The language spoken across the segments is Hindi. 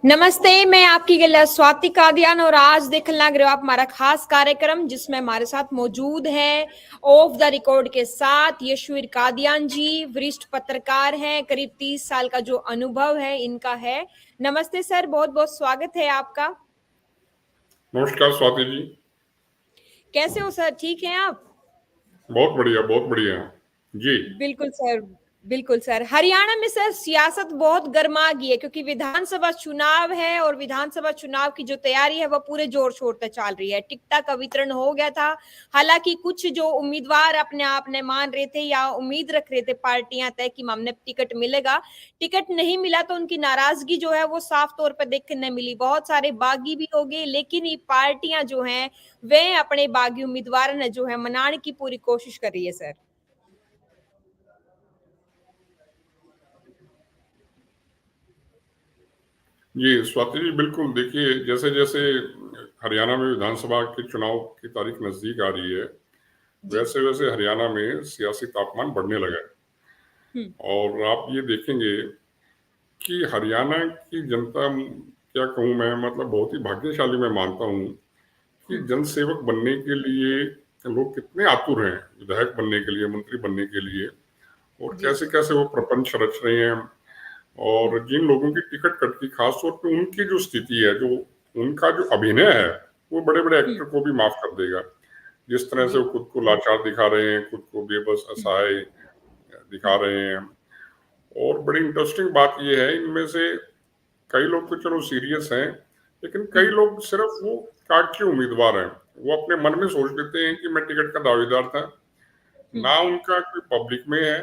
नमस्ते, मैं आपकी गिला स्वाति कादियान और आज देखने लग रहे हो आप हमारा खास कार्यक्रम जिसमें हमारे साथ मौजूद है ऑफ द रिकॉर्ड के साथ यशवीर कादियान जी, वरिष्ठ पत्रकार हैं, करीब 30 साल का जो अनुभव है इनका है। नमस्ते सर, बहुत बहुत स्वागत है आपका। नमस्कार स्वाति जी। कैसे हो सर, ठीक हैं आप? बहुत बढ़िया जी। बिल्कुल सर, बिल्कुल सर। हरियाणा में सर सियासत बहुत गर्मा गई है क्योंकि विधानसभा चुनाव है और विधानसभा चुनाव की जो तैयारी है वो पूरे जोर शोर से चल रही है। टिकटा का वितरण हो गया था। हालांकि कुछ जो उम्मीदवार अपने आप ने मान रहे थे या उम्मीद रख रहे थे पार्टियां तय कि हमने टिकट मिलेगा, टिकट नहीं मिला तो उनकी नाराजगी जो है वो साफ तौर पर देखने मिली। बहुत सारे बागी भी हो गए, लेकिन ये पार्टियां जो हैं वे अपने बागी उम्मीदवार ने जो है मनाने की पूरी कोशिश कर रही है सर। जी स्वाति जी, बिल्कुल। देखिए, जैसे जैसे हरियाणा में विधानसभा के चुनाव की तारीख नजदीक आ रही है, जी। वैसे वैसे हरियाणा में सियासी तापमान बढ़ने लगा है। हम्म। और आप ये देखेंगे कि हरियाणा की जनता, क्या कहूँ मैं, मतलब बहुत ही भाग्यशाली मैं मानता हूँ कि हम्म। जनसेवक बनने के लिए लोग कितने आतुर हैं, विधायक बनने के लिए, मंत्री बनने के लिए, और जी। कैसे कैसे वो प्रपंच रच रहे हैं। और जिन लोगों की टिकट कटती, खासतौर पे उनकी जो स्थिति है, जो उनका जो अभिनय है, वो बड़े बड़े एक्टर को भी माफ कर देगा। जिस तरह से जी। वो खुद को लाचार दिखा रहे हैं, खुद को बेबस असहाय दिखा रहे हैं। और बड़ी इंटरेस्टिंग बात यह है, इनमें से कई लोग तो चलो सीरियस हैं, लेकिन कई लोग सिर्फ वो कार्ड के उम्मीदवार हैं। वो अपने मन में सोच लेते हैं कि मैं टिकट का दावेदार था। ना उनका कोई पब्लिक में है,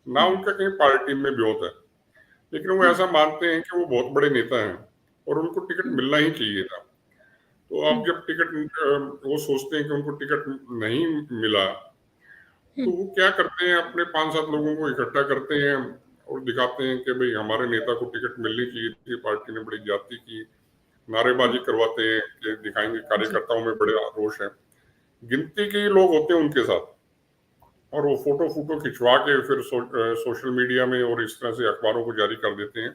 ना उनका कहीं पार्टी में ब्योत है, लेकिन वो ऐसा मानते हैं कि वो बहुत बड़े नेता हैं और उनको टिकट मिलना ही चाहिए था। तो अब जब वो सोचते हैं कि उनको टिकट नहीं मिला, तो वो क्या करते हैं, अपने 5-7 लोगों को इकट्ठा करते हैं और दिखाते हैं कि भाई हमारे नेता को टिकट मिलनी चाहिए थी, पार्टी ने बड़ी ज्यादती की। नारेबाजी करवाते हैं कि दिखाएंगे जी। कार्यकर्ताओं में बड़े रोष है। गिनती के ही लोग होते हैं उनके साथ, और वो फोटो फोटो खिंचवा के फिर सोशल मीडिया में और इस तरह से अखबारों को जारी कर देते हैं।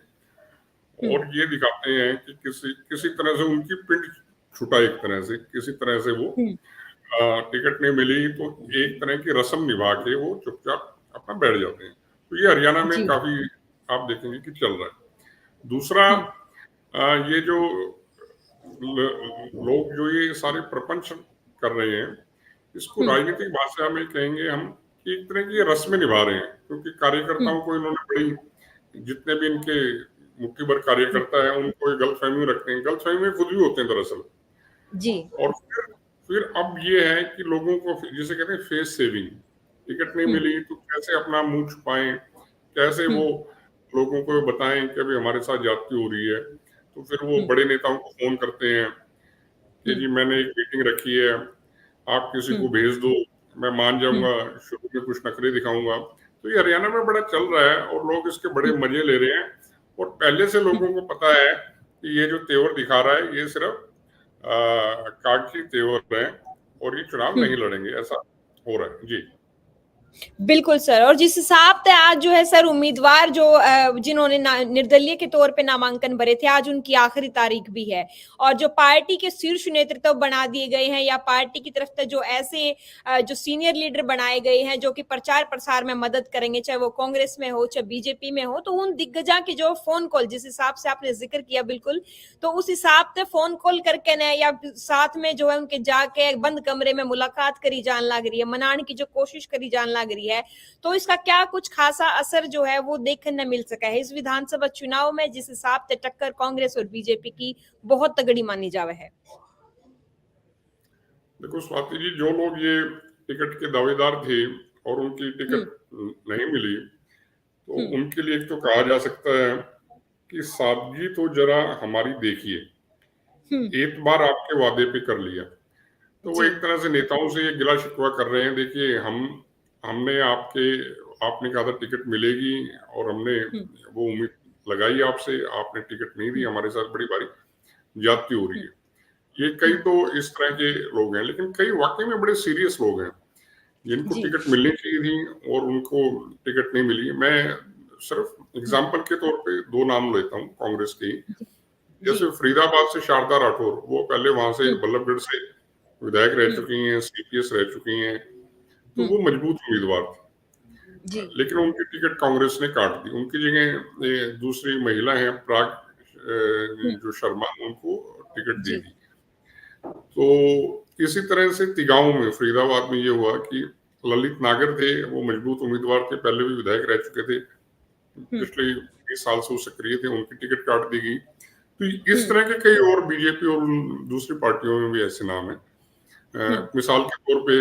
और ये दिखाते हैं कि किसी किसी तरह से उनकी पिंड छुटा, एक तरह से किसी तरह से वो टिकट नहीं मिली तो एक तरह की रस्म निभा के वो चुपचाप अपना बैठ जाते हैं। तो ये हरियाणा में जी। काफी आप देखेंगे कि चल रहा है। दूसरा, ये जो लोग जो ये सारे प्रपंच कर रहे हैं, इसको राजनीतिक भाषा में कहेंगे हम कि एक तरह की ये रस्में निभा रहे हैं, क्योंकि कार्यकर्ताओं को इन्होंने बड़ी, जितने भी इनके मुट्ठी भर कार्यकर्ता है उनको ये गलतफहमी रखते हैं, गलतफहमी में खुद भी होते हैं दरअसल। जी। और फिर अब ये है कि लोगों को, जिसे कहते हैं फेस सेविंग, टिकट नहीं मिली तो कैसे अपना मुंह छुपाएं, कैसे वो लोगों को बताएं कि अभी हमारे साथ ज्यादती हो रही है। तो फिर वो बड़े नेताओं को फोन करते हैं कि जी मैंने एक मीटिंग रखी है, आप किसी को भेज दो, मैं मान जाऊंगा, शुरू में कुछ नखरे दिखाऊंगा। तो ये हरियाणा में बड़ा चल रहा है और लोग इसके बड़े मजे ले रहे हैं। और पहले से लोगों को पता है कि ये जो तेवर दिखा रहा है ये सिर्फ कागजी तेवर है और ये चुनाव नहीं लड़ेंगे, ऐसा हो रहा है जी। बिल्कुल सर, और जिस हिसाब से आज जो है सर उम्मीदवार जो जिन्होंने निर्दलीय के तौर पे नामांकन भरे थे, आज उनकी आखिरी तारीख भी है। और जो पार्टी के शीर्ष नेतृत्व बना दिए गए हैं या पार्टी की तरफ से जो ऐसे जो सीनियर लीडर बनाए गए हैं जो कि प्रचार प्रसार में मदद करेंगे, चाहे वो कांग्रेस में हो चाहे बीजेपी में हो, तो उन दिग्गजा के जो फोन कॉल, जिस हिसाब से आपने जिक्र किया, बिल्कुल तो उस हिसाब से फोन कॉल करके ना या साथ में जो है उनके जाके बंद कमरे में मुलाकात करी जान लग रही है, मनाने की जो कोशिश करी जान लग रही है, तो इसका क्या कुछ खासा असर जो है वो देखने मिल सका है इस विधानसभा चुनाव में, जिस हिसाब से टक्कर कांग्रेस और बीजेपी की बहुत तगड़ी मानी जावे है? देखो स्वाति जी, जो लोग ये टिकट के दावेदार थे और उनकी टिकट नहीं मिली, तो उनके लिए एक तो कहा जा सकता है कि सादगी तो जरा हमारी देखिए, एक बार आपके वादे पे कर लिया। तो वो जी। एक तरह से नेताओं से ये गिला शिकवा कर रहे हैं, देखिए हमने आपने कहा था टिकट मिलेगी और हमने वो उम्मीद लगाई आपसे, आपने टिकट नहीं दी, हमारे साथ बड़ी भारी ज्यादती हो रही है। ये कई तो इस तरह के लोग हैं, लेकिन कई वाकई में बड़े सीरियस लोग हैं जिनको जी। टिकट मिलनी चाहिए थी और उनको टिकट नहीं मिली। मैं सिर्फ एग्जाम्पल के तौर पे 2 नाम लेता हूँ कांग्रेस के ही। जैसे फरीदाबाद से शारदा राठौर, वो पहले वहां से बल्लभगढ़ से विधायक रह चुकी हैं, सीपीएस रह चुकी हैं, तो वो मजबूत उम्मीदवार थी। जी लेकिन उनकी टिकट कांग्रेस ने काट दी। उनकी जगह दूसरी महिला है प्राग जो शर्मा, उनको टिकट दे जी दी। तो इसी तरह से तिगांव में, फरीदाबाद में ये हुआ कि ललित नागर थे, वो मजबूत उम्मीदवार थे, पहले भी विधायक रह चुके थे, पिछले 20 साल से वो सक्रिय थे, उनकी टिकट काट दी गई। तो इस तरह के कई और बीजेपी और दूसरी पार्टियों में भी ऐसे नाम है। मिसाल के तौर पे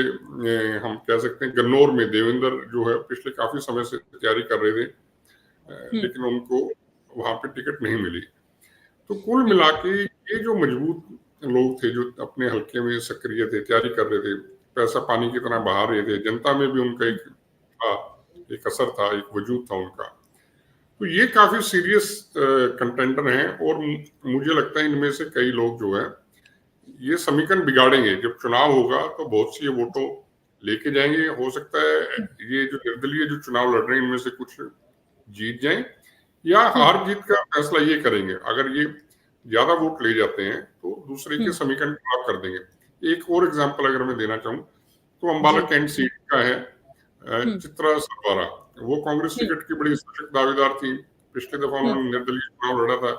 हम कह सकते हैं गन्नौर में देवेंद्र जो है, पिछले काफी समय से तैयारी कर रहे थे, लेकिन उनको वहां पे टिकट नहीं मिली। तो कुल मिला के ये जो मजबूत लोग थे, जो अपने हल्के में सक्रिय थे, तैयारी कर रहे थे, पैसा पानी की तरह बहा रहे थे, जनता में भी उनका एक था, एक असर था, एक वजूद था उनका। तो ये काफी सीरियस कंटेंडर हैं और मुझे लगता है इनमें से कई लोग जो है ये समीकरण बिगाड़ेंगे। जब चुनाव होगा तो बहुत सी ये वोटों लेके जाएंगे। हो सकता है ये जो निर्दलीय जो चुनाव लड़ रहे हैं इनमें से कुछ जीत जाएं, या हार जीत का फैसला ये करेंगे। अगर ये ज्यादा वोट ले जाते हैं तो दूसरे के समीकरण खराब कर देंगे। एक और एग्जांपल अगर मैं देना चाहूँ तो अंबाला कैंट सीट का है चित्रा सरवारा। वो कांग्रेस टिकट की बड़ी सशक्त दावेदार थी। पिछली दफा उन्होंने निर्दलीय चुनाव लड़ा था,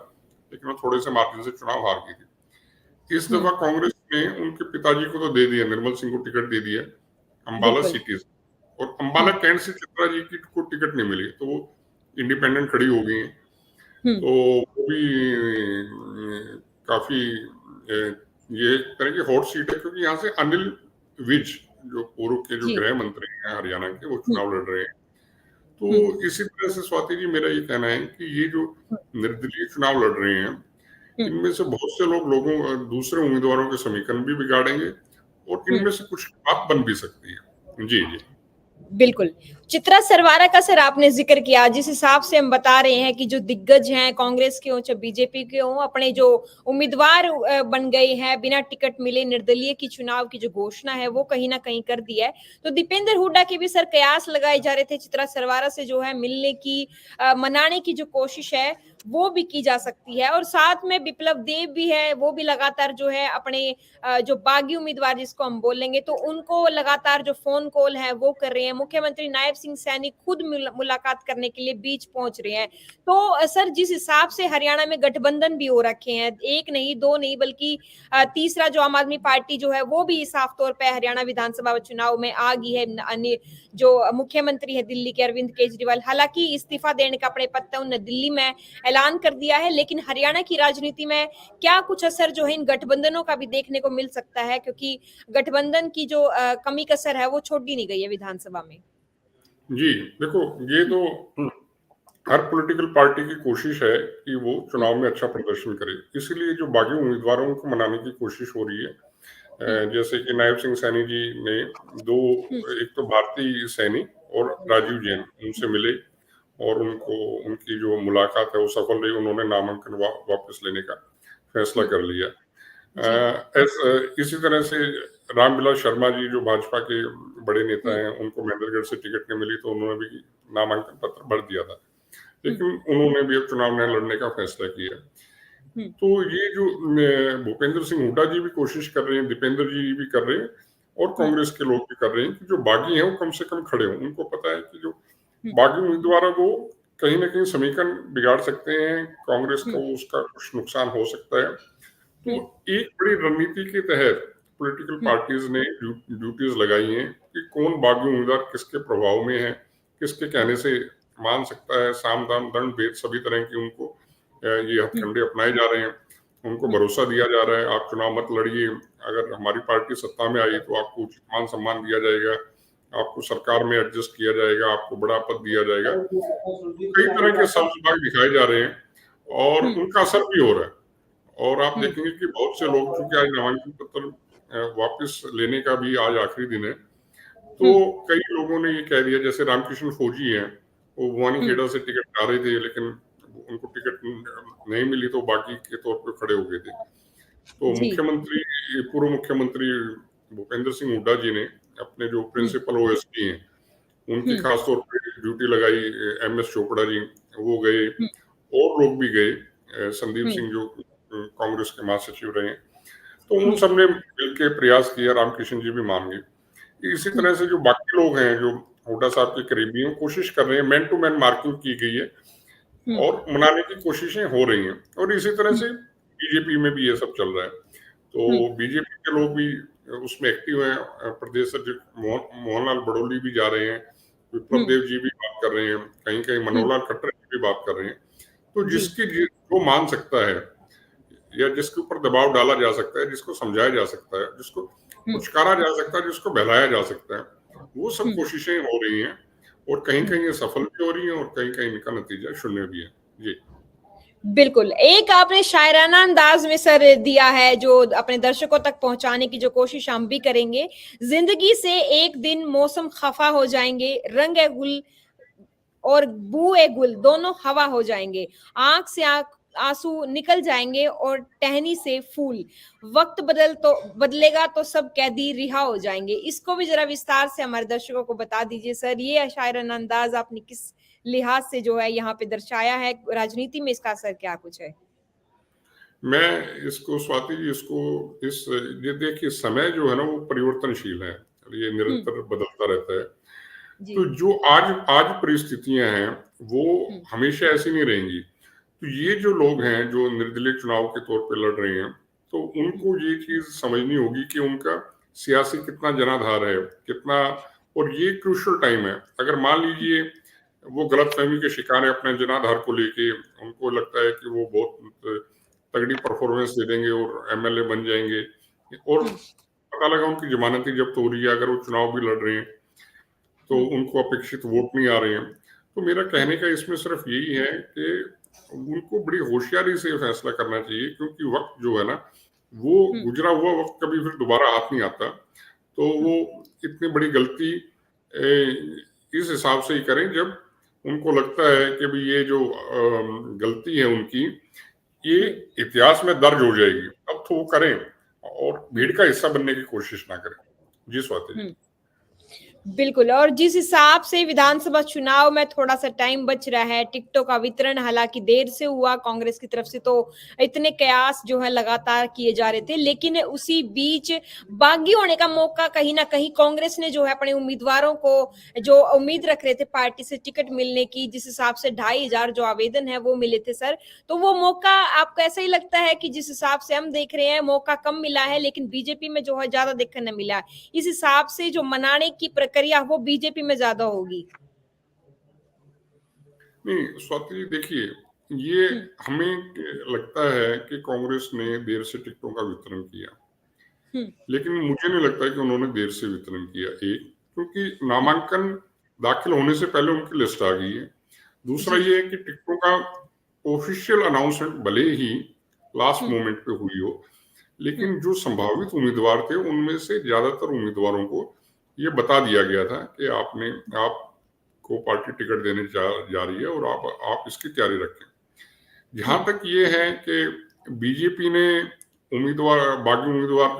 लेकिन वो थोड़े से मार्जिन से चुनाव हार गई थी। इस दफा कांग्रेस ने उनके पिताजी को तो दे दिया, निर्मल सिंह को टिकट दे दिया अंबाला सिटी से, और अंबाला कैंट से चित्रा जी की को टिकट नहीं मिली, तो वो इंडिपेंडेंट खड़ी हो गई है। तो वो भी काफी ये एक तरह की हॉट सीट है, क्योंकि यहाँ से अनिल विज जो पूर्व के जो गृह मंत्री हैं हरियाणा के, वो चुनाव लड़ रहे हैं। तो इसी तरह से स्वाति जी, मेरा ये कहना है कि ये जो निर्दलीय चुनाव लड़ रहे हैं, इनमें से बहुत से लोगों दूसरे उम्मीदवारों के समीकरण भी बिगाड़ेंगे, और इनमें से कुछ बात बन भी सकती है। जी जी बिल्कुल। चित्रा सरवारा का सर आपने जिक्र किया, जिस हिसाब से हम बता रहे हैं कि जो दिग्गज हैं कांग्रेस के हो चाहे बीजेपी के हो, अपने जो उम्मीदवार बन गए हैं बिना टिकट मिले, निर्दलीय की चुनाव की जो घोषणा है वो कहीं ना कहीं कर दी है। तो दीपेंद्र हुड्डा के भी सर कयास लगाए जा रहे थे चित्रा सरवारा से जो है मिलने की, मनाने की जो कोशिश है वो भी की जा सकती है। और साथ में विप्लव देव भी है, वो भी लगातार जो है अपने जो बागी उम्मीदवार जिसको हम बोलेंगे, तो उनको लगातार जो फोन कॉल है वो कर रहे हैं। मुख्यमंत्री नायब सिंह सैनी खुद मुलाकात करने के लिए बीच पहुंच रहे हैं। तो सर जिस हिसाब से हरियाणा में गठबंधन भी हो रखे हैं, एक नहीं दो नहीं बल्कि तीसरा जो आम आदमी पार्टी जो है वो भी साफ तौर पर हरियाणा विधानसभा चुनाव में आ गई है। जो मुख्यमंत्री है दिल्ली के अरविंद केजरीवाल, हालांकि इस्तीफा देने का अपने पत्ता उन्होंने दिल्ली में ऐलान कर दिया है, लेकिन हरियाणा की राजनीति में क्या कुछ असर जो है इन गठबंधनों का भी देखने को मिल सकता है, क्योंकि गठबंधन की जो कमी कसर है वो छोड़ी नहीं गई है विधानसभा में। जी, देखो ये तो हर पॉलिटिकल पार्टी की कोशिश है कि वो चुनाव में अच्छा प्रदर्शन करे, इसीलिए जो बागी उम्मीदवारों को मनाने की कोशिश हो रही है। जैसे कि नायब सिंह सैनी जी ने दो, एक तो भारती सैनी और राजीव जैन, उनसे मिले और उनको उनकी जो मुलाकात है वो सफल रही। उन्होंने नामांकन वापस लेने का फैसला कर लिया। इसी तरह से रामविलास शर्मा जी जो भाजपा के बड़े नेता हैं, उनको महेंद्रगढ़ से टिकट नहीं मिली, तो उन्होंने भी नामांकन पत्र भर दिया था, लेकिन उन्होंने भी अब चुनाव न लड़ने का फैसला किया। तो ये जो भूपेंद्र सिंह हुड्डा जी भी कोशिश कर रहे हैं, दीपेंद्र जी भी कर रहे हैं, और कांग्रेस के लोग भी कर रहे हैं कि जो बागी हैं वो कम से कम खड़े हों। उनको पता है कि जो बागी उम्मीदवार है वो कहीं ना कहीं समीकरण बिगाड़ सकते हैं, कांग्रेस को उसका कुछ नुकसान हो सकता है। तो एक बड़ी रणनीति के तहत पॉलिटिकल पार्टीज ने ड्यूटीज लगाई हैं कि कौन बागी उम्मीदवार किसके प्रभाव में है, किसके कहने से मान सकता है। साम दाम दंड भेद सभी तरह की उनको ये हथकंडे अपनाए जा रहे हैं। उनको भरोसा दिया जा रहा है आप चुनाव मत लड़िए, अगर हमारी पार्टी सत्ता में आई तो आपको उचित मान सम्मान दिया जाएगा, आपको सरकार में एडजस्ट किया जाएगा, आपको बड़ा पद दिया जाएगा। कई तरह के सब्ज बाग दिखाए जा रहे हैं और उनका असर भी हो रहा है। और आप देखेंगे कि बहुत से लोग, चूंकि आज नामांकन पत्र वापस लेने का भी आज आखिरी दिन है, तो कई लोगों ने ये कह दिया, जैसे रामकृष्ण फौजी हैं, वो भवानी खेड़ा से टिकट ला रहे थे, लेकिन उनको टिकट नहीं मिली तो बाकी के तौर पर खड़े हो गए थे। तो पूर्व मुख्यमंत्री भूपेंद्र सिंह हुड्डा जी ने अपने जो प्रिंसिपल ओएसडी हैं उनकी खासतौर पर ड्यूटी लगाई। एमएस चोपड़ा जी वो गए और लोग भी गए, संदीप सिंह जो कांग्रेस के महासचिव रहे हैं, तो उन सब ने मिलकर प्रयास किया, रामकिशन जी भी मान गए। इसी तरह से जो बाकी लोग हैं जो हुड्डा साहब के करीबी हैं, कोशिश कर रहे हैं, मैन टू मैन मार्किंग की गई है और मनाने की कोशिशें हो रही हैं, और इसी तरह से बीजेपी में भी ये सब चल रहा है। तो बीजेपी के लोग भी उसमें एक्टिव हैं। प्रदेश अध्यक्ष मोहनलाल बड़ोली भी जा रहे हैं, विप्लव देव जी भी बात कर रहे हैं, कहीं कहीं मनोहर खट्टर जी भी बात कर रहे हैं। तो जिसकी जो मान सकता है या जिसके ऊपर दबाव डाला जा सकता है, जिसको समझाया जा सकता है, जिसको पुचकारा जा सकता है, जिसको बहलाया जा सकता है, वो सब कोशिशें हो रही हैं, और कहीं कहीं ये सफल भी हो रही हैं और कहीं कहीं इनका नतीजा शून्य भी है। जी बिल्कुल, एक आपने शायराना अंदाज में सर दिया है जो अपने दर्शकों तक पहुंचाने की जो कोशिश हम भी करेंगे। जिंदगी से एक दिन मौसम खफा हो जाएंगे, रंग ए गुल और बू ए गुल दोनों हवा हो जाएंगे, आंख से आंसू निकल जाएंगे और टहनी से फूल, वक्त बदलेगा तो सब कैदी रिहा हो जाएंगे। इसको भी जरा विस्तार से हमारे दर्शकों को बता दीजिए सर, ये शायराना अंदाज आपने किस लिहाज से जो है यहाँ पे दर्शाया है, राजनीति में इसका असर क्या कुछ है? मैं इसको स्वाति जी इसको ये देखिए, समय जो है ना वो परिवर्तनशील है, ये निरंतर बदलता रहता है। तो जो आज आज परिस्थितियां हैं वो हमेशा ऐसी नहीं रहेंगी। तो ये जो लोग हैं जो निर्दलीय चुनाव के तौर पे लड़ रहे हैं, तो उनको ये चीज समझनी होगी कि उनका सियासी कितना जनाधार है, कितना, और ये क्रूशल टाइम है। अगर मान लीजिए वो गलतफहमी के शिकार है अपने जनाधार को लेके, उनको लगता है कि वो बहुत तगड़ी परफॉर्मेंस दे देंगे और एमएलए बन जाएंगे, और पता लगा उनकी जमानत ही जब्त हो रही है, अगर वो चुनाव भी लड़ रहे हैं तो उनको अपेक्षित वोट नहीं आ रहे हैं। तो मेरा कहने का इसमें सिर्फ यही है कि उनको बड़ी होशियारी से फैसला करना चाहिए, क्योंकि वक्त जो है ना वो गुजरा हुआ वक्त कभी फिर दोबारा हाथ नहीं आता। तो वो इतनी बड़ी गलती इस हिसाब से ही करें जब उनको लगता है कि भाई ये जो गलती है उनकी, ये इतिहास में दर्ज हो जाएगी, अब तो वो करें और भीड़ का हिस्सा बनने की कोशिश ना करें। जी स्वाति जी। बिल्कुल, और जिस हिसाब से विधानसभा चुनाव में थोड़ा सा टाइम बच रहा है, टिकटों का वितरण हालांकि देर से हुआ कांग्रेस की तरफ से, तो इतने कयास जो है लगातार किए जा रहे थे, लेकिन उसी बीच बागी होने का मौका कहीं ना कहीं कांग्रेस ने जो है अपने उम्मीदवारों को जो उम्मीद रख रहे थे पार्टी से टिकट मिलने की, जिस हिसाब से 2,500 जो आवेदन है वो मिले थे सर, तो वो मौका आपको ऐसा ही लगता है कि जिस हिसाब से हम देख रहे हैं मौका कम मिला है, लेकिन बीजेपी में जो है ज्यादा देखने मिला है, इस हिसाब से जो मनाने की प्रक्रिया वो बीजेपी में ज्यादा होगी? नहीं स्वाति जी, देखिए ये हमें लगता है कि कांग्रेस ने देर से टिकटों का वितरण किया, लेकिन मुझे नहीं लगता कि उन्होंने देर से वितरण किया। एक, क्योंकि नामांकन दाखिल होने से पहले उनकी लिस्ट आ गई है। दूसरा ये है कि टिकटों का ऑफिशियल अनाउंसमेंट भले ही लास्ट मोमेंट पे हुई हो, लेकिन जो संभावित उम्मीदवार थे उनमें से ज्यादातर उम्मीदवारों को ये बता दिया गया था कि आपको पार्टी टिकट देने जा रही है और आप इसकी तैयारी रखें। जहां तक ये है कि बीजेपी ने बागी उम्मीदवार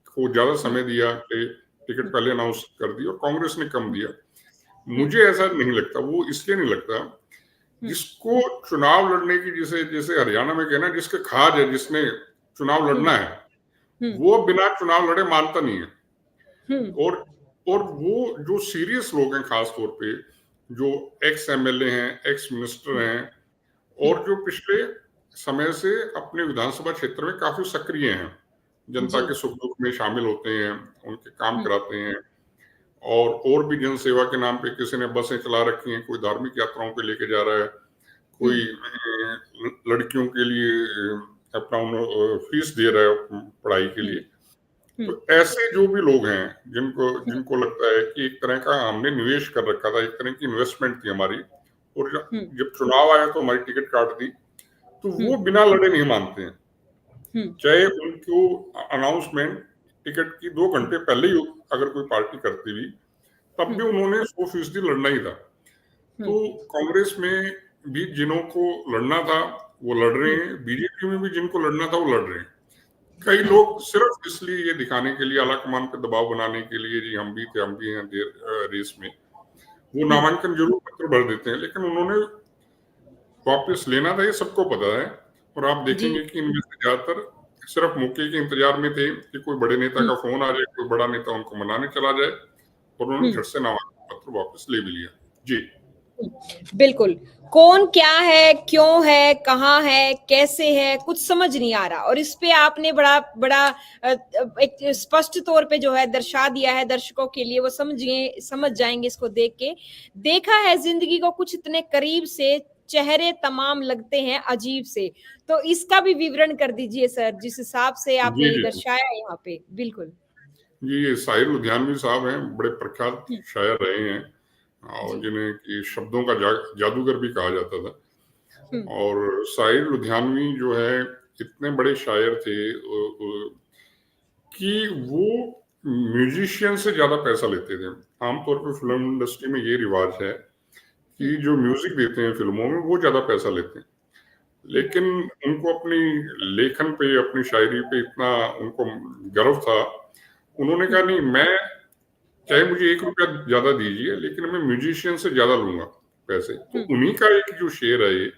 को ज्यादा समय दिया कि टिकट पहले अनाउंस कर दी, और कांग्रेस ने कम दिया। मुझे ऐसा नहीं लगता, वो इसलिए नहीं लगता, जिसको चुनाव लड़ने की, जैसे हरियाणा में कहना, जिसके खाज है, जिसने चुनाव लड़ना है, वो बिना चुनाव लड़े मानता नहीं है। और वो जो सीरियस लोग हैं, खास तौर पे जो एक्स एमएलए हैं, एक्स मिनिस्टर हैं, और जो पिछले समय से अपने विधानसभा क्षेत्र में काफी सक्रिय हैं, जनता के सुख दुख में शामिल होते हैं, उनके काम कराते हैं, और भी जन सेवा के नाम पे किसी ने बसें चला रखी हैं, कोई धार्मिक यात्राओं पे लेके जा रहा है, कोई लड़कियों के लिए अपना फीस दे रहा है पढ़ाई के लिए। तो ऐसे जो भी लोग हैं जिनको लगता है कि एक तरह का हमने निवेश कर रखा था, एक तरह की इन्वेस्टमेंट थी हमारी, और जब चुनाव आया तो हमारी टिकट काट दी, तो वो बिना लड़े नहीं मानते हैं। चाहे उनको अनाउंसमेंट टिकट की 2 घंटे पहले ही अगर कोई पार्टी करती हुई, तब भी उन्होंने 100% लड़ना ही था। तो कांग्रेस में भी जिन्हों को लड़ना था वो लड़ रहे हैं, बीजेपी में भी जिनको लड़ना था वो लड़ रहे हैं। कई लोग सिर्फ इसलिए ये दिखाने के लिए, आलाकमान पे दबाव बनाने के लिए, जी हम भी हैं रेस में, वो नामांकन जरूर पत्र भर देते हैं, लेकिन उन्होंने वापस लेना था, ये सबको पता है, और आप जी। देखेंगे कि इनमें से ज़्यादातर सिर्फ मौके के इंतजार में थे कि कोई बड़े नेता हुँ, का फ़ोन आ जाए, कोई बड़ा नेता उनको मनाने चला जाए और उन्होंने हुँ। झट से नामांकन पत्र वापस ले भी लिया। जी। बिल्कुल। कौन क्या है, क्यों है, कहाँ है, कैसे है, कुछ समझ नहीं आ रहा और इस पे आपने बड़ा बड़ा एक स्पष्ट तौर पे जो है दर्शा दिया है दर्शकों के लिए, वो समझ जाएँगे इसको देख के। देखा है ज़िंदगी को कुछ इतने करीब से, चेहरे तमाम लगते हैं अजीब से। तो इसका भी विवरण कर दीजिए सर, जिस हिसाब से आपने जी, ये जी, जी। दर्शाया है यहाँ पे। बिल्कुल। जी, ये साहिर लुधियानवी साहब हैं, बड़े प्रख्यात हुँ, शायर रहे हैं और जी। जिन्हें कि शब्दों का जादूगर भी कहा जाता था। हुँ, और साहिर लुधियानवी जो है इतने बड़े शायर थे कि वो म्यूजिशियन से ज़्यादा पैसा लेते थे। आमतौर पे फ़िल्म इंडस्ट्री में ये रिवाज है हुँ, कि जो म्यूज़िक देते हैं फ़िल्मों में वो ज़्यादा पैसा लेते हैं। हुँ, लेकिन उनको अपनी लेखन पे, अपनी शायरी पे इतना उनको गर्व था, उन्होंने हुँ, कहा नहीं मैं चाहे मुझे ₹1 ज़्यादा दीजिए लेकिन मैं म्यूजिशियन से ज़्यादा लूँगा पैसे। तो हुँ, उन्हीं का एक जो शेर है ये,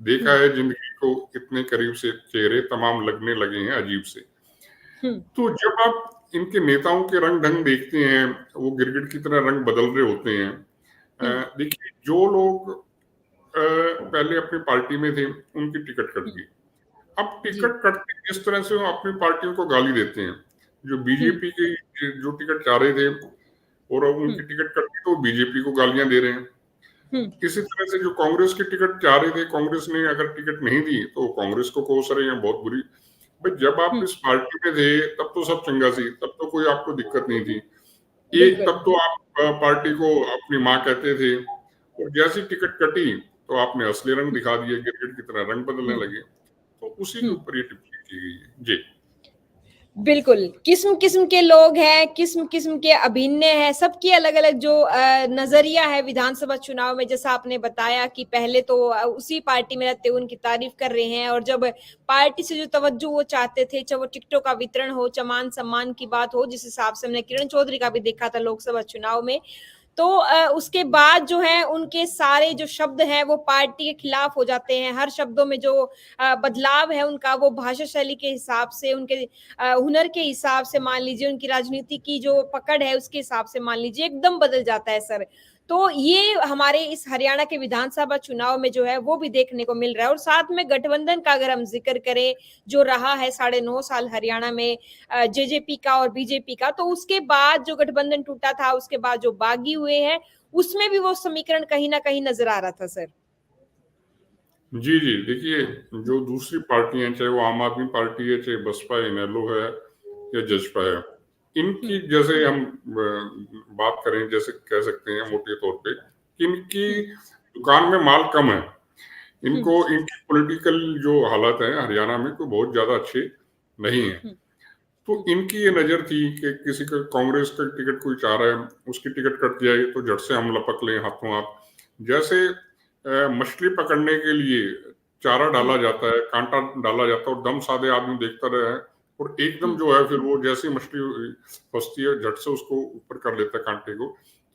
देखा हुँ, है ज़िंदगी को इतने करीब से चेहरे तमाम लगने लगे हैं अजीब से। हुँ, तो जब आप इनके नेताओं के रंग-ढंग देखते हैं, वो गिरगिट की तरह रंग बदल रहे होते हैं। हुँ, देखिए जो लोग पहले अपनी पार्टी में थे, उनकी टिकट कट हुँ, गई। अब जी। टिकट कटते जिस तरह से वो अपनी पार्टियों को गाली देते हैं, जो हुँ, बीजेपी की जो टिकट चाह रहे थे और अब हुँ, उनकी टिकट कट गई तो बीजेपी को गालियाँ दे रहे हैं। हुँ, इसी तरह से जो कांग्रेस की टिकट चाह रहे थे, कांग्रेस ने अगर टिकट नहीं दी, तो कांग्रेस को कोस रहे हैं बहुत बुरी। भाई जब आप हुँ, इस पार्टी में थे, तब तो सब चंगा सी, तब तो कोई आपको दिक्कत नहीं थी। एक बिल्कुल। तब तो आप पार्टी को अपनी माँ कहते थे और जैसी टिकट कटी, तो आपने असली रंग दिखा दिए, गिरगिट की तरह रंग बदलने हुँ, लगे। तो उसी के हुँ, ऊपर ये टिप्पणी की गई है। जी। बिल्कुल। किस्म-किस्म के लोग हैं, किस्म-किस्म के अभिनय हैं, सबकी अलग-अलग जो नज़रिया है विधानसभा चुनाव में जैसा आपने बताया कि पहले तो उसी पार्टी में रहते हुए उनकी तारीफ़ कर रहे हैं और जब पार्टी से जो तवज्जो वो चाहते थे, चाहे वो टिकटों का वितरण हो, चाहे मान-सम्मान की बात हो, जिस हिसाब से हमने किरण चौधरी का भी देखा था लोकसभा चुनाव में, तो उसके बाद जो है उनके सारे जो शब्द हैं वो पार्टी के खिलाफ हो जाते हैं। हर शब्दों में जो बदलाव है उनका वो भाषा शैली के हिसाब से, उनके हुनर के हिसाब से मान लीजिए, उनकी राजनीति की जो पकड़ है उसके हिसाब से मान लीजिए एकदम बदल जाता है सर। तो ये हमारे इस हरियाणा के विधानसभा चुनाव में जो है वो भी देखने को मिल रहा है और साथ में गठबंधन का अगर हम ज़िक्र करें, जो रहा है साढ़े 9 साल हरियाणा में जेजेपी का और बीजेपी का, तो उसके बाद जो गठबंधन टूटा था, उसके बाद जो बागी हुए हैं, उसमें भी वो समीकरण कहीं न कहीं नज़र आ रहा था सर। जी, जी। देखिए, जो दूसरी पार्टी हैं, चाहे वो आम आदमी पार्टी है, चाहे बसपा, इनेलो है या जसपा है, हुँ, इनकी जैसे हम बात करें, जैसे कह सकते हैं मोटे तौर पे, कि इनकी हुँ, दुकान में माल कम है। हुँ, इनको इनकी पॉलिटिकल जो हालत है हरियाणा में कोई बहुत ज़्यादा अच्छे नहीं हैं। हुँ, तो हुँ, इनकी ये नज़र थी कि किसी का कांग्रेस का टिकट कोई चाह रहा है, उसकी टिकट कट जाए तो झट से हम लपक लें हाथों हाथ। जैसे मछली पकड़ने के लिए चारा हुँ, डाला जाता है, कांटा डाला जाता है और दम साधे आदमी देखता रहे और एकदम हुँ, जो है फिर वो जैसे ही मछली फंसती है झट से उसको ऊपर कर लेता है कांटे को।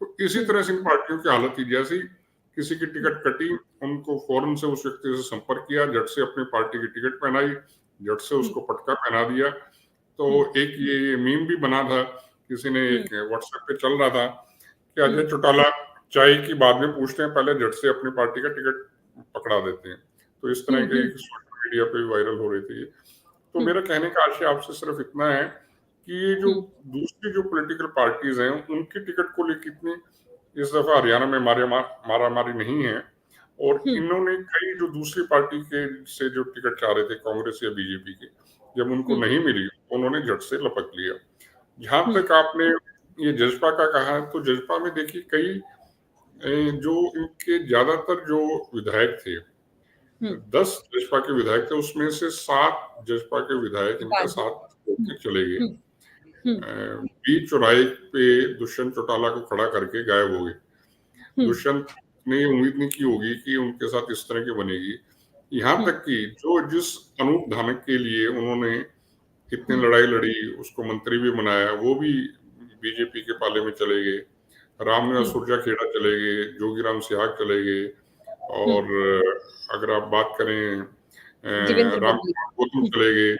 तो इसी हुँ, तरह से इन पार्टियों की हालत थी। जैसे ही किसी की हुँ, टिकट कटी, उनको फौरन से उस व्यक्ति से संपर्क किया, झट से अपनी पार्टी की टिकट पहनाई, झट से हुँ, उसको पटका पहना दिया। तो हुँ, एक ये मीम भी बना था, किसी ने हुँ, एक व्हाट्सएप पे चल रहा था कि हुँ, अजय चौटाला चाय की बाद में पूछते हैं, पहले झट से अपनी पार्टी का टिकट पकड़ा देते हैं। तो इस तरह हुँ, के हुँ, सोशल मीडिया पे भी वायरल हो रही थी ये। तो हुँ, मेरा कहने का आशय आपसे सिर्फ इतना है कि ये जो हुँ, दूसरी जो पॉलिटिकल पार्टीज़ हैं, उनकी टिकट को लेके इतनी इस दफ़ा हरियाणा में मारामारी नहीं है और हुँ, इन्होंने कई जो दूसरी पार्टी के से जो टिकट चाह रहे थे कांग्रेस या बीजेपी के, जब उनको हुँ, नहीं मिली, उन्होंने झट से लपक लिया। जहाँ हुँ, तक आपने ये जज़्बा का कहा, तो जज़्बा में देखिए कई जो इनके ज़्यादातर जो विधायक थे, हुँ, 10 जज़्बा के विधायक थे, उसमें से 7 जज़्बा के विधायक इनका बागी। साथ छोड़ हुँ, के चले गए। हुँ, हुँ, बीच चौराहे पे दुष्यंत चौटाला को खड़ा करके गायब हो गए। हुँ, दुष्यंत ने उम्मीद नहीं की होगी कि उनके साथ इस तरह की बनेगी। यहाँ हुँ, तक कि जो जिस अनूप धानक के लिए उन्होंने इतनी हुँ, लड़ाई लड़ी, उसको मंत्री भी बनाया, वो भी बीजेपी के पाले में चले गए। रामनिवास हुँ, सुरजाखेड़ा चले गए, जोगीराम सिहाग चले गए हुँ, और अगर आप बात करें देवेंद्र राम बबली। गौतम हुँ, चले गए।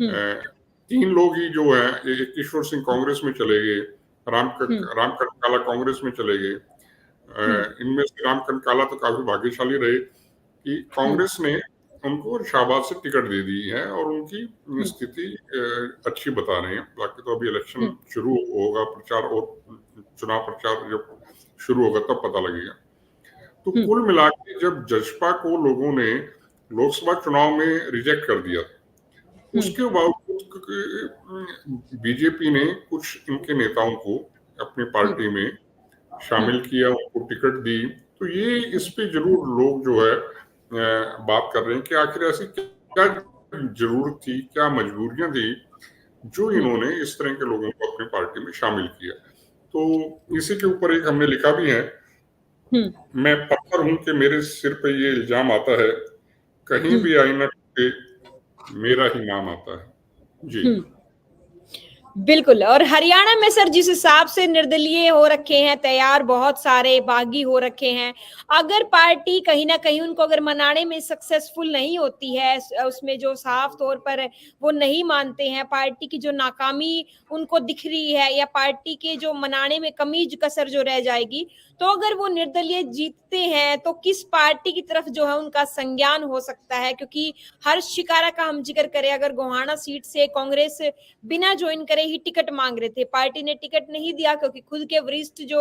हुँ, अ, 3 लोग ही जो हैं, एक ईश्वर सिंह कांग्रेस में चले गए, हुँ, राम कंकाला कांग्रेस में चले गए। हुँ, इनमें से राम कंकाला तो काफ़ी भाग्यशाली रहे कि हुँ, कांग्रेस ने उनको शाहबाद से टिकट दे दी है और उनकी हुँ, स्थिति अच्छी बता रहे हैं। बाकी तो अभी इलेक्शन हुँ, शुरू होगा, प्रचार और चुनाव प्रचार जब शुरू होगा तब पता लगेगा। तो हुँ, कुल मिला के जब जसपा को लोगों ने लोकसभा चुनाव में रिजेक्ट कर दिया, हुँ, उसके बावजूद बीजेपी ने कुछ इनके नेताओं को अपनी हुँ, पार्टी में हुँ, शामिल किया, उनको टिकट दी। तो ये इस पे ज़रूर लोग जो है बात कर रहे हैं कि आखिर ऐसी क्या ज़रूरत थी, क्या मजबूरियाँ थी, जो हुँ, इन्होंने इस तरह के लोगों को अपनी पार्टी में शामिल किया। तो इसी के ऊपर एक हमने लिखा भी है, हुँ, मैं पत्थर हूँ कि मेरे सिर पे ये इल्ज़ाम आता है, कहीं हुँ, भी आईना टूटे, मेरा ही नाम आता है। जी। हुँ। बिल्कुल और हरियाणा में सर जिस हिसाब से निर्दलीय हो रखे हैं, तैयार बहुत सारे बागी हो रखे हैं। अगर पार्टी कहीं न कहीं उनको अगर मनाने में सक्सेसफुल नहीं होती है, उसमें जो साफ तौर पर वो नहीं मानते हैं, पार्टी की जो नाकामी उनको दिख रही है या पार्टी के जो मनाने में कमी कसर जो रह जाएगी, तो अगर वो निर्दलीय जीतते हैं, तो किस पार्टी की तरफ जो है उनका संज्ञान हो सकता है? क्योंकि हर्ष शिकारा का हम ज़िक्र करें अगर गोहाना सीट से कांग्रेस बिना ज्वाइन करे ही टिकट मांग रहे थे। पार्टी ने टिकट नहीं दिया क्योंकि खुद के वरिष्ठ जो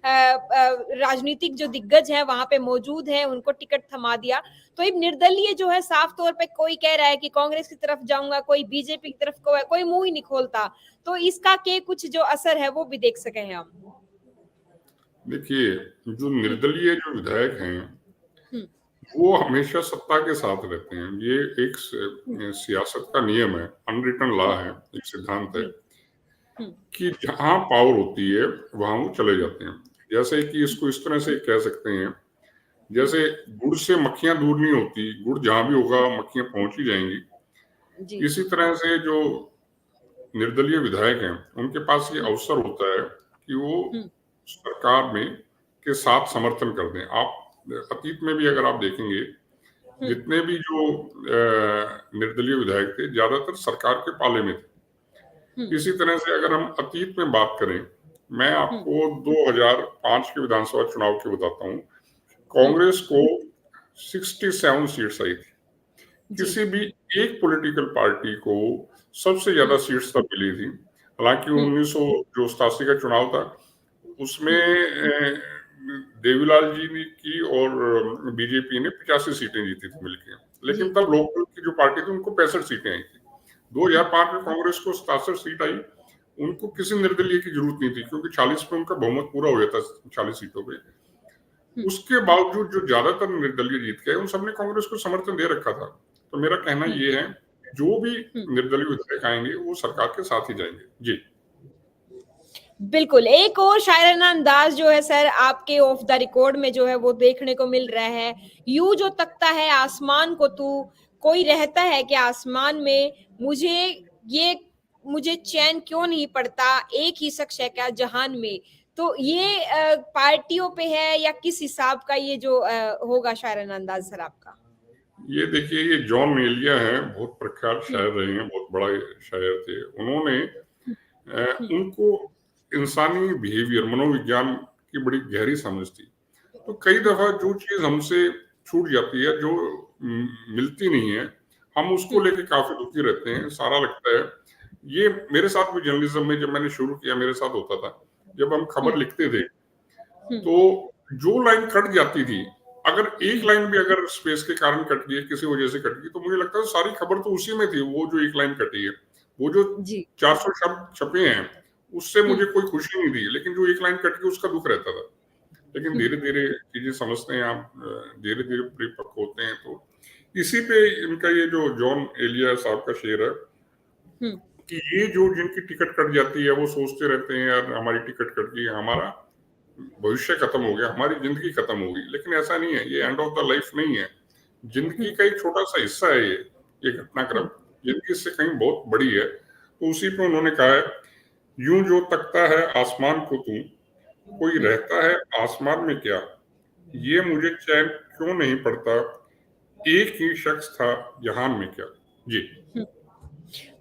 राजनीतिक जो दिग्गज हैं वहाँ पे मौजूद हैं, उनको टिकट थमा दिया। तो एक निर्दलीय जो है साफ तौर पे कोई कह रहा है कि कांग्रेस की तरफ जाऊँगा, कोई बीजेपी की तरफ कोई मुँह ही नहीं खोलता। तो इसका के कुछ जो असर है वो भी देख सके हैं हम। देखिए, जो हुँ, निर्दलीय जो विधायक हैं, हुँ, वो हमेशा सत्ता के साथ रहते हैं। ये एक हुँ, सियासत का नियम है, अनरिटन लॉ हुँ, है, एक सिद्धांत है हुँ, हुँ, कि जहाँ पावर होती है, वहाँ वो चले हुँ, जाते हैं। जैसे कि हुँ, इसको इस तरह से कह सकते हैं, हुँ, जैसे गुड़ से मक्खियाँ दूर नहीं होती, गुड़ जहाँ भी होगा मक्खियाँ पहुँच ही जाएँगी। जी, इसी तरह से जो निर्दलीय विधायक हैं, उनके पास ये हुँ, अवसर होता है कि वो हुँ, सरकार में के साथ समर्थन कर दें। आप अतीत में भी अगर आप देखेंगे, हुँ, जितने भी जो निर्दलीय विधायक थे, ज़्यादातर सरकार के पाले में थे। हुँ, इसी तरह से अगर हम अतीत में बात करें, मैं हुँ, आपको 2005 के विधानसभा चुनाव की बताता हूँ। हुँ, कांग्रेस को 67 सीट्स आई थी। जी, किसी भी एक पॉलिटिकल पार्टी को सबसे हुँ, ज़्यादा सीट्स तब मिली थी। हालाँकि हुँ, 1988 का चुनाव था, उसमें हुँ, देवीलाल जी ने की और बीजेपी ने 85 सीटें जीती थी मिलके। जी, लेकिन तब लोकदल की जो पार्टी थी, उनको 65 सीटें आई थी। हुँ, 2005 में कांग्रेस को 67 सीट आई। उनको किसी निर्दलीय की जरूरत नहीं थी क्योंकि 40 पे उनका बहुमत पूरा हो जाता 40 सीटों पे। हुँ, उसके बावजूद जो ज्यादातर निर्दलीय जीत गए, उन सबने कांग्रेस को समर्थन दे रखा था। तो मेरा कहना हुँ, ये है, जो भी हुँ। निर्दलीय विधायक आएंगे, वो सरकार के साथ ही जाएंगे। जी। बिल्कुल, एक और शायराना अंदाज़ जो है सर आपके ऑफ द रिकॉर्ड में जो है वो देखने को मिल रहा है। यूँ जो तकता है आसमान को तू, कोई रहता है क्या आसमान में? ये मुझे चैन क्यों नहीं पड़ता, एक ही शख्स है क्या जहान में? तो ये पार्टियों पे है या किस हिसाब का ये जो होगा शायराना अंदाज़ सर आपका? ये देखिए, ये जॉन एलिया हैं, बहुत प्रख्यात हुँ, शायर रहे हैं, बहुत बड़ा शायर थे। उन्होंने हुँ, हुँ, उनको इंसानी बिहेवियर, मनोविज्ञान की बड़ी गहरी समझ थी। तो कई हुँ, दफ़ा जो चीज़ हमसे छूट जाती है, जो मिलती नहीं है, हम उसको हुँ, लेके काफ़ी दुखी रहते हैं, सारा लगता है। ये मेरे साथ भी जर्नलिज़्म में जब मैंने शुरू किया, मेरे साथ होता था। जब हम हुँ, खबर लिखते थे, हुँ, तो जो लाइन कट जाती थी, अगर एक हुँ, लाइन भी अगर स्पेस के कारण कट गई, किसी वजह से कट गई, तो मुझे लगता है सारी खबर तो उसी में थी, वो जो एक लाइन कटी है। वो जो जी, 400 शब्द छपे हैं, उससे हुँ, मुझे कोई खुशी नहीं थी, लेकिन जो एक लाइन कट गई, उसका दुःख रहता था। लेकिन हुँ, धीरे-धीरे चीज़ें समझते हैं आप, धीरे-धीरे परिपक्व होते हैं, तो इसी पे इनका ये जो जॉन एलिया साहब का शेर है हुँ, कि ये जो जिनकी टिकट कट जाती है, वो सोचते रहते हैं, यार हमारी टिकट कट गई, हमारा भविष्य खत्म हो गया, हमारी ज़िंदगी खत्म हो गई। लेकिन ऐसा नहीं है, ये एंड ऑफ द लाइफ नहीं है। ज़िंदगी हुँ, का एक छोटा-सा हिस्सा है ये घटनाक्रम। हुँ, ज़िंदगी इससे कहीं बहुत बड़ी है। तो उसी पे उन्होंने कहा है, यूँ जो तकता है आसमान को तू, कोई हुँ, रहता है आसमान में क्या? ये मुझे चैन क्यों नहीं पड़ता, एक ही शख्स था जहान में क्या। जी।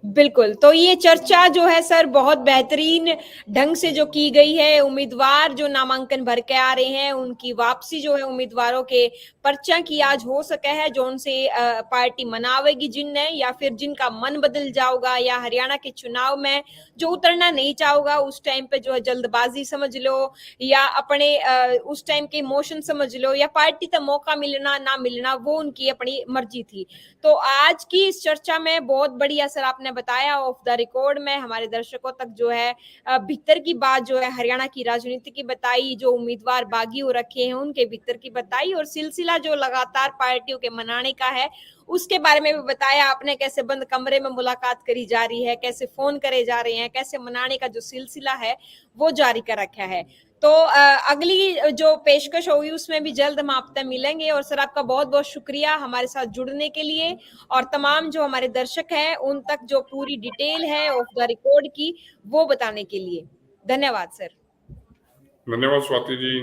बिल्कुल, तो ये चर्चा जो है सर बहुत बेहतरीन ढंग से जो की गई है, उम्मीदवार जो नामांकन भर के आ रहे हैं, उनकी वापसी जो है उम्मीदवारों के पर्चा की आज हो सका है, जो उनसे पार्टी मनावेगी जिनने या फिर जिनका मन बदल जाओगा या हरियाणा के चुनाव में जो उतरना नहीं चाहोगा, उस टाइम पे जो है जल्दबाजी समझ लो या अपने उस टाइम के इमोशन समझ लो या पार्टी तक मौका मिलना ना मिलना, वो उनकी अपनी मर्जी थी। तो आज की इस चर्चा में बहुत बढ़िया सर आपने बताया ऑफ द रिकॉर्ड में हमारे दर्शकों तक जो है भीतर की बात जो है हरियाणा की राजनीति की बताई, जो उम्मीदवार बागी हो रखे हैं उनके भीतर की बताई और सिलसिला जो लगातार पार्टियों के मनाने का है उसके बारे में भी बताया आपने, कैसे बंद कमरे में मुलाकात करी जा रही है, कैसे फोन करे जा रहे हैं, कैसे मनाने का जो सिलसिला है वो जारी कर रखा है। तो अगली जो पेशकश होगी उसमें भी जल्द हम आपसे मिलेंगे और सर आपका बहुत बहुत शुक्रिया हमारे साथ जुड़ने के लिए और तमाम जो हमारे दर्शक हैं उन तक जो पूरी डिटेल है ऑफ द रिकॉर्ड की वो बताने के लिए। धन्यवाद सर। धन्यवाद स्वाति जी।